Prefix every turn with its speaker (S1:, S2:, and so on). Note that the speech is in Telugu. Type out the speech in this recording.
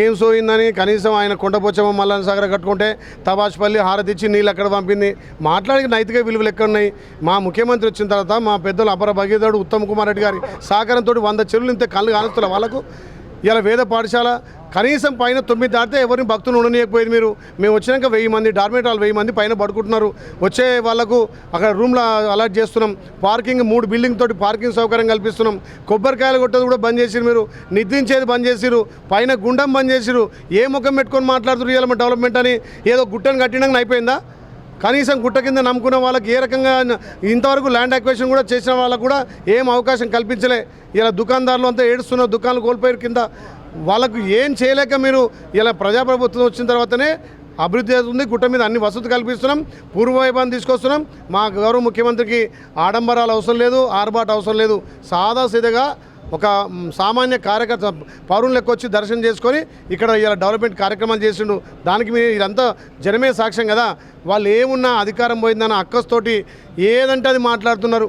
S1: ఏం సోయిందని కనీసం ఆయన కొండపోచమ్మ మల్లన్న సాగర్ కట్టుకుంటే తబాష్పల్లి హారతిచ్చి నీళ్ళు అక్కడ పంపింది. మాట్లాడే నైతిక విలువలు ఎక్కడ ఉన్నాయి? మా ముఖ్యమంత్రి వచ్చిన తర్వాత మా పెద్దలు అపర భగీరథుడు ఉత్తమ్ కుమార్ రెడ్డి గారి సహకారంతో 100 చెరువులు ఇంత కళ్ళు కానుస్తున్న వాళ్ళకు ఇలా వేద పాఠశాల కనీసం పైన 9 దాటితే ఎవరిని భక్తులు ఉండనీయకపోయేది. మేము వచ్చినాక 1000 మంది డార్మేటాలు 1000 మంది పైన పడుకుంటున్నారు. వచ్చే వాళ్ళకు అక్కడ రూమ్లో అలాట్ చేస్తున్నాం. పార్కింగ్ 3 బిల్డింగ్ తోటి పార్కింగ్ సౌకర్యం కల్పిస్తున్నాం. కొబ్బరికాయలు కొట్టేది కూడా బంద్ చేసిరు. మీరు నిద్రించేది బంద్ చేసిరు. పైన గుండం బంద్ చేసిరు. ఏ ముఖం పెట్టుకొని మాట్లాడుతున్నారు ఇవాళ డెవలప్మెంట్ అని? ఏదో గుట్టను కట్టినాక అయిపోయిందా? కనీసం గుట్ట కింద నమ్ముకున్న వాళ్ళకి ఏ రకంగా ఇంతవరకు ల్యాండ్ అక్విజిషన్ కూడా చేసిన వాళ్ళకు కూడా ఏం అవకాశం కల్పించలే. ఇలా దుకాణదారులు అంతా ఏడుస్తున్న దుకాణాలు కోల్పోయారు కింద. వాళ్ళకు ఏం చేయలేక మీరు ఇలా ప్రజాప్రభుత్వం వచ్చిన తర్వాతనే అభివృద్ధి అవుతుంది. గుట్ట మీద అన్ని వసతులు కల్పిస్తున్నాం. పూర్వవైభవం తీసుకొస్తున్నాం. మా గౌరవ ముఖ్యమంత్రికి ఆడంబరాలు అవసరం లేదు, ఆర్బాటు అవసరం లేదు. సాదాసీదగా ఒక సామాన్య కార్యకర్త పౌరులు లెక్క వచ్చి దర్శనం చేసుకొని ఇక్కడ ఇలా డెవలప్మెంట్ కార్యక్రమాలు చేసిండు. దానికి మీరు ఇదంతా జనమే సాక్ష్యం కదా. వాళ్ళు ఏమున్నా అధికారం పోయిందన్న అక్కస్తోటి ఏదంటే అది మాట్లాడుతున్నారు.